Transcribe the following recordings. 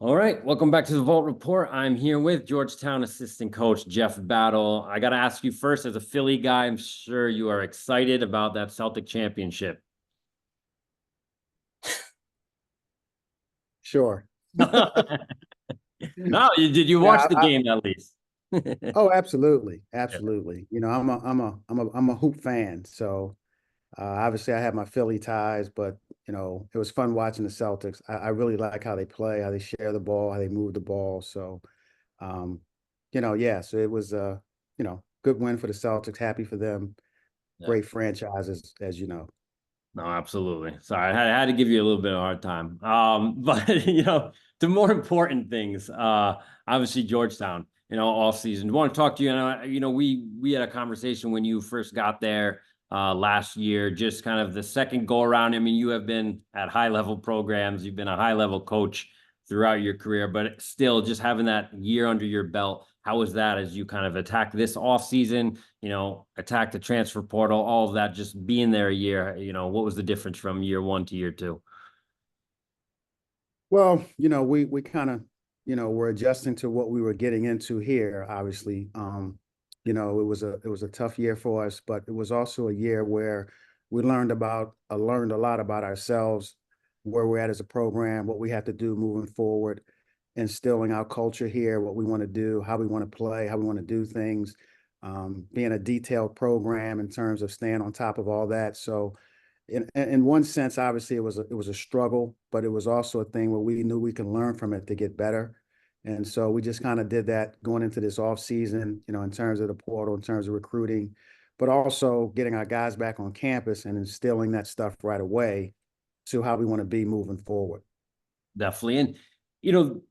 All right, welcome back to the Vault Report. I'm here with Georgetown assistant coach Jeff Battle. I got to ask you first, as a Philly guy, I'm sure you are excited about that Celtic championship. Sure. No, did you Yeah. watch the game at least? Oh, absolutely, Yeah. absolutely. I'm a hoop fan. So obviously, I have my Philly ties, but it was fun watching the Celtics. I really like how they play, how they share the ball, how they move the ball. So, um, yeah. So it was good win for the Celtics. Happy for them. Yeah. Great franchises, as you know. No, absolutely. Sorry, I had to give you a little bit of a hard time. But the more important things, obviously Georgetown, off season. I want to talk to you. And we had a conversation when you first got there last year, just kind of the second go around. I mean, you have been at high level programs, you've been a high level coach throughout your career, but still just having that year under your belt. How was that as you kind of attack this off season? Attack the transfer portal, all of that, just being there a year, what was the difference from year one to year two? Well, we kind of, were adjusting to what we were getting into here, obviously. It was a tough year for us, but it was also a year where we learned a lot about ourselves, where we're at as a program, what we have to do moving forward, instilling our culture here, what we want to do, how we want to play, how we want to do things, being a detailed program in terms of staying on top of all that. So in one sense, obviously it was a struggle, but it was also a thing where we knew we can learn from it to get better. And so we just kind of did that going into this off season, in terms of the portal, in terms of recruiting, but also getting our guys back on campus and instilling that stuff right away to how we want to be moving forward. Definitely. And, you know,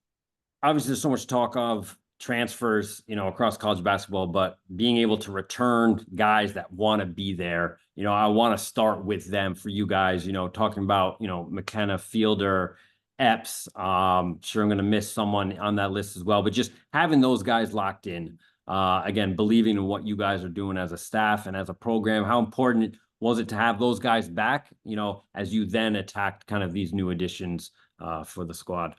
obviously there's so much talk of transfers, across college basketball, but being able to return guys that want to be there, I want to start with them for you guys, talking about, McKenna, Fielder, Epps. Sure, I'm going to miss someone on that list as well, but just having those guys locked in, again, believing in what you guys are doing as a staff and as a program. How important was it to have those guys back, as you then attacked kind of these new additions for the squad?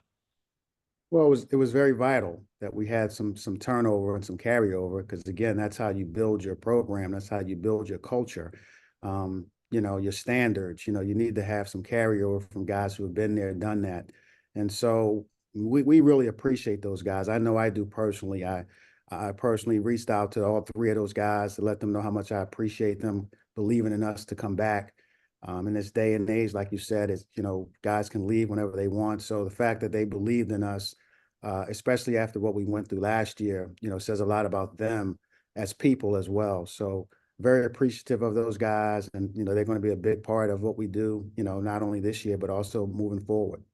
Well, it was very vital that we had some turnover and some carryover because again, that's how you build your program. That's how you build your culture. Your standards. You need to have some carryover from guys who have been there and done that. And so we really appreciate those guys. I know I do personally. I personally reached out to all three of those guys to let them know how much I appreciate them believing in us to come back. In this day and age, like you said, guys can leave whenever they want. So the fact that they believed in us, especially after what we went through last year, says a lot about them as people as well. So very appreciative of those guys, and they're going to be a big part of what we do. Not only this year but also moving forward.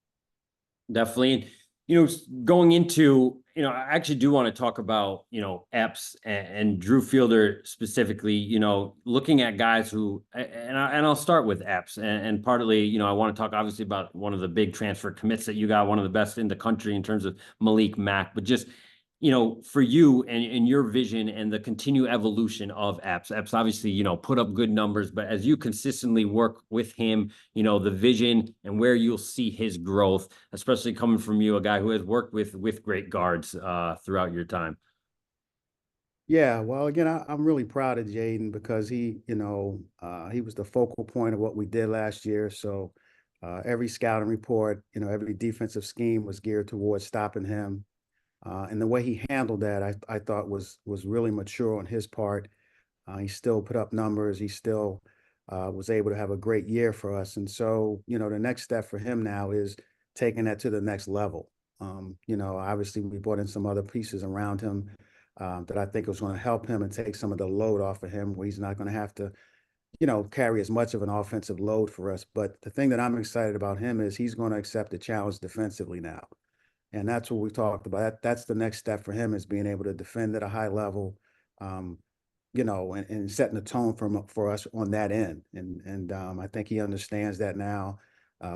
Definitely. And, going into, I actually do want to talk about, Epps and Drew Fielder specifically, looking at guys who, and I'll start with Epps and partly, I want to talk obviously about one of the big transfer commits that you got, one of the best in the country in terms of Malik Mack, but just, for you and your vision and the continued evolution of Epps. Epps obviously, put up good numbers, but as you consistently work with him, the vision and where you'll see his growth, especially coming from you, a guy who has worked with great guards throughout your time. Yeah, well, again, I'm really proud of Jaden because he was the focal point of what we did last year. So every scouting report, every defensive scheme was geared towards stopping him. And the way he handled that, I thought was really mature on his part. He still put up numbers. He still was able to have a great year for us. And so, the next step for him now is taking that to the next level. Obviously, we brought in some other pieces around him that I think was going to help him and take some of the load off of him, where he's not going to have to, carry as much of an offensive load for us. But the thing that I'm excited about him is he's going to accept the challenge defensively now. And that's what we talked about. That's the next step for him, is being able to defend at a high level, um, and setting the tone for us on that end. And I think he understands that now,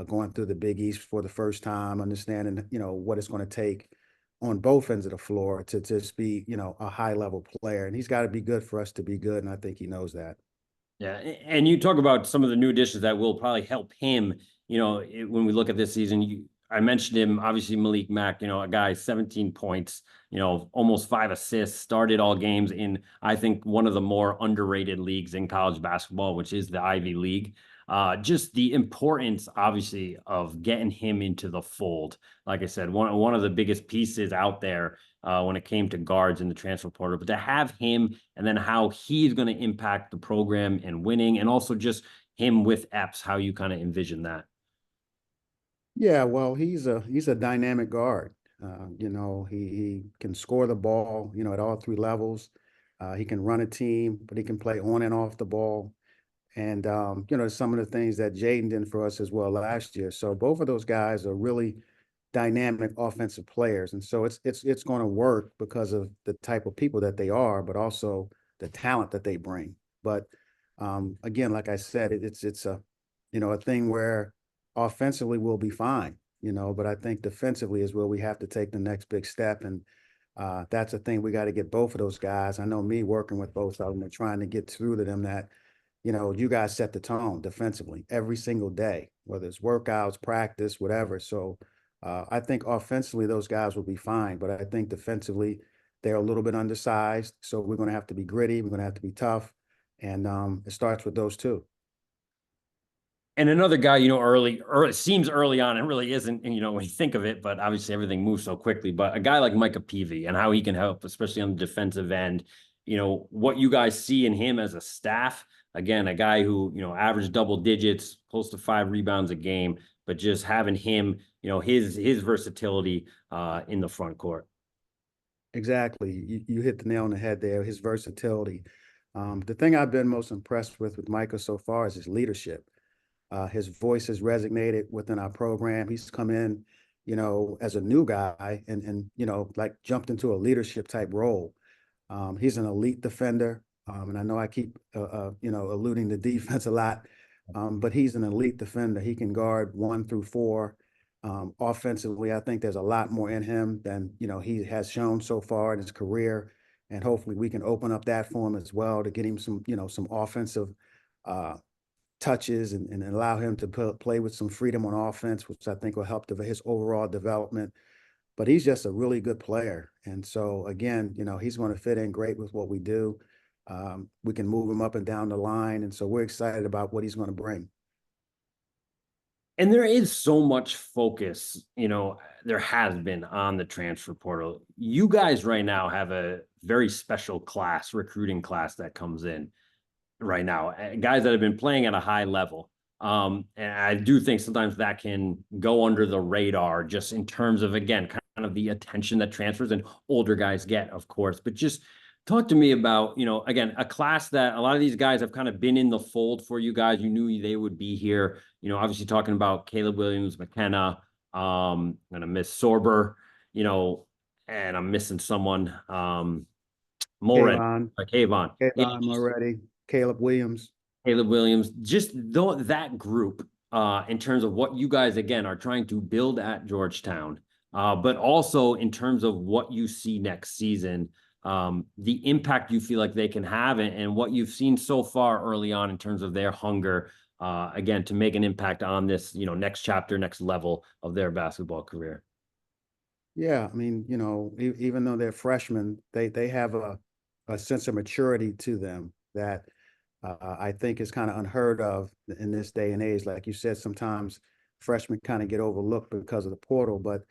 going through the Big East for the first time, understanding, what it's going to take on both ends of the floor to just be, a high level player. And he's got to be good for us to be good. And I think he knows that. Yeah, and you talk about some of the new additions that will probably help him. When we look at this season, I mentioned him, obviously Malik Mack, a guy, 17 points, almost 5 assists, started all games in, I think, one of the more underrated leagues in college basketball, which is the Ivy League. Just the importance, obviously, of getting him into the fold. Like I said, one of the biggest pieces out there when it came to guards in the transfer portal, but to have him and then how he's going to impact the program and winning, and also just him with Epps, how you kind of envision that. Yeah, well, he's a dynamic guard. He can score the ball, at all three levels. He can run a team, but he can play on and off the ball. And some of the things that Jaden did for us as well last year. So both of those guys are really dynamic offensive players, and so it's going to work because of the type of people that they are, but also the talent that they bring. But again, like I said, it's a thing where offensively we'll be fine, but I think defensively is where we have to take the next big step, and that's a thing we got to get both of those guys. I know me working with both of them and trying to get through to them that you guys set the tone defensively every single day, whether it's workouts, practice, whatever. So I think offensively, those guys will be fine. But I think defensively, they're a little bit undersized. So we're going to have to be gritty. We're going to have to be tough. And it starts with those two. And another guy, early seems early on, and really isn't, when you think of it, but obviously everything moves so quickly. But a guy like Micah Peavy and how he can help, especially on the defensive end, what you guys see in him as a staff. Again, a guy who, averaged double digits, close to 5 rebounds a game, but just having him, his versatility in the front court. Exactly. You hit the nail on the head there, his versatility. The thing I've been most impressed with Micah so far is his leadership. His voice has resonated within our program. He's come in, as a new guy and like jumped into a leadership type role. He's an elite defender. And I know I keep, alluding to defense a lot, but he's an elite defender. He can guard 1 through 4. Offensively, I think there's a lot more in him than, he has shown so far in his career. And hopefully we can open up that for him as well to get him some offensive touches and allow him to play with some freedom on offense, which I think will help his overall development. But he's just a really good player. And so, again, he's going to fit in great with what we do. We can move him up and down the line. And so we're excited about what he's going to bring. And there is so much focus, there has been on the transfer portal. You guys right now have a very special recruiting class that comes in right now, guys that have been playing at a high level. And I do think sometimes that can go under the radar just in terms of, again, kind of the attention that transfers and older guys get, of course. But just talk to me about, again, a class that a lot of these guys have kind of been in the fold for you guys. You knew they would be here. Obviously talking about Caleb Williams, McKenna, I'm going to miss Sorber, and I'm missing someone, Moretti, Kayvon. Moretti, Caleb Williams. Just that group, in terms of what you guys, again, are trying to build at Georgetown, but also in terms of what you see next season, the impact you feel like they can have and what you've seen so far early on in terms of their hunger, again, to make an impact on this, next chapter, next level of their basketball career. Yeah, I mean, even though they're freshmen, they have a sense of maturity to them that I think is kind of unheard of in this day and age. Like you said, sometimes freshmen kind of get overlooked because of the portal, but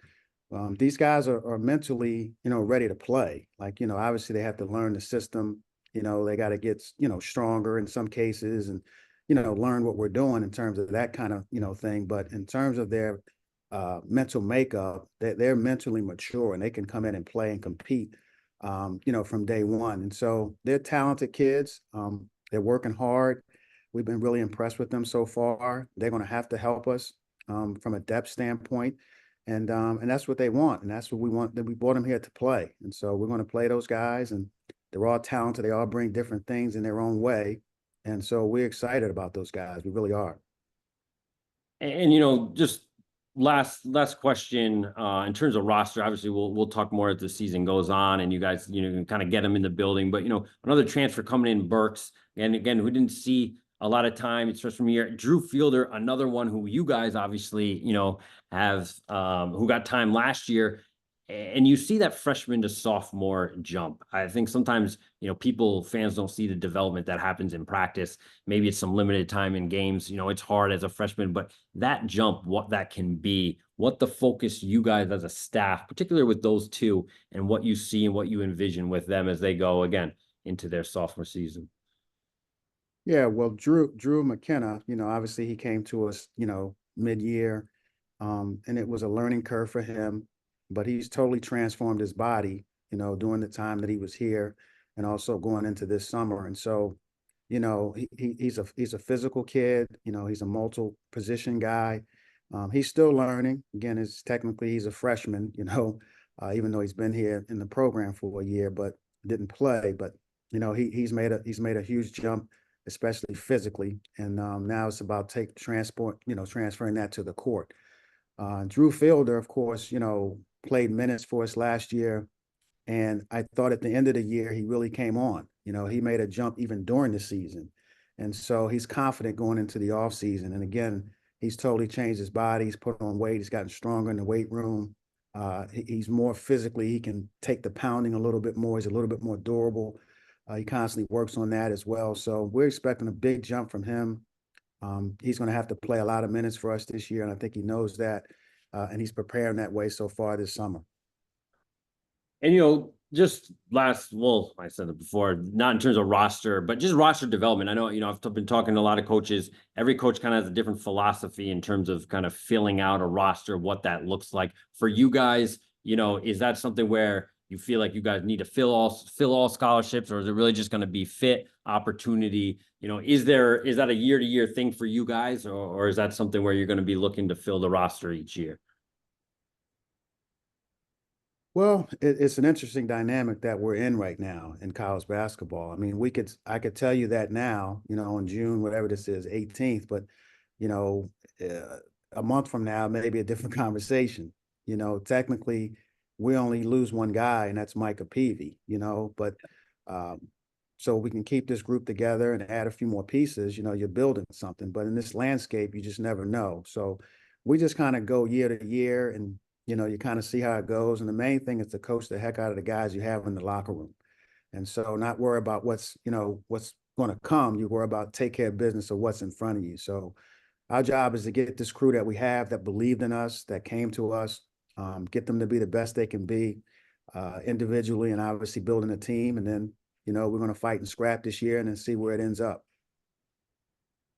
these guys are mentally, ready to play. Like, obviously they have to learn the system, they got to get, stronger in some cases and, learn what we're doing in terms of that kind of, thing. But in terms of their mental makeup, they're mentally mature and they can come in and play and compete, from day one. And so they're talented kids. They're working hard. We've been really impressed with them so far. They're going to have to help us from a depth standpoint. And that's what they want. And that's what we want. That we brought them here to play. And so we're going to play those guys. And they're all talented. They all bring different things in their own way. And so we're excited about those guys. We really are. And just last question, in terms of roster, obviously we'll talk more as the season goes on and you guys, can kind of get them in the building, but another transfer coming in, Burks, and again, we didn't see a lot of time. It's freshman year. Drew Fielder, another one who you guys obviously, have who got time last year. And you see that freshman to sophomore jump. I think sometimes, fans don't see the development that happens in practice. Maybe it's some limited time in games. It's hard as a freshman, but that jump, what that can be, what the focus you guys as a staff, particularly with those two, and what you see and what you envision with them as they go again into their sophomore season. Yeah, well, Drew McKenna, obviously he came to us, mid-year, and it was a learning curve for him, but he's totally transformed his body, during the time that he was here and also going into this summer. And so, he's a physical kid, he's a multiple position guy. He's still learning. Again, he's a freshman, even though he's been here in the program for a year, but didn't play. But he's made a huge jump, especially physically. And now it's about transferring that to the court. Drew Fielder, of course, played minutes for us last year. And I thought at the end of the year, he really came on. He made a jump even during the season. And so he's confident going into the offseason. And again, he's totally changed his body. He's put on weight. He's gotten stronger in the weight room. He's more physically, he can take the pounding a little bit more. He's a little bit more durable. He constantly works on that as well. So we're expecting a big jump from him. He's going to have to play a lot of minutes for us this year, and I think he knows that, and he's preparing that way so far this summer. And, just I said it before, not in terms of roster, but just roster development. I know, I've been talking to a lot of coaches. Every coach kind of has a different philosophy in terms of kind of filling out a roster, what that looks like. For you guys, is that something where you feel like you guys need to fill all scholarships, or is it really just going to be fit opportunity? Is that a year-to-year thing for you guys, or is that something where you're going to be looking to fill the roster each year? Well, it's an interesting dynamic that we're in right now in college basketball. I mean, I could tell you that now, in June, whatever this is, 18th, but, a month from now, maybe a different conversation. Technically, we only lose one guy, and that's Micah Peavy, but so we can keep this group together and add a few more pieces, you're building something. But in this landscape, you just never know. So we just kind of go year to year, and you kind of see how it goes. And the main thing is to coach the heck out of the guys you have in the locker room. And so not worry about what's going to come. You worry about take care of business of what's in front of you. So our job is to get this crew that we have that believed in us, that came to us, get them to be the best they can be individually, and obviously building a team. And then, we're going to fight and scrap this year and then see where it ends up.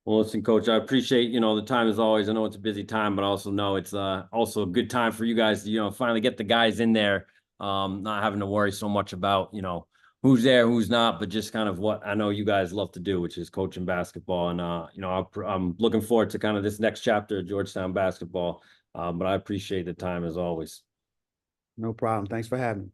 Well, listen, Coach, I appreciate, the time as always. I know it's a busy time, but I also know it's also a good time for you guys to, finally get the guys in there, not having to worry so much about, who's there, who's not, but just kind of what I know you guys love to do, which is coaching basketball. And, I'm looking forward to kind of this next chapter of Georgetown basketball, but I appreciate the time as always. No problem. Thanks for having me.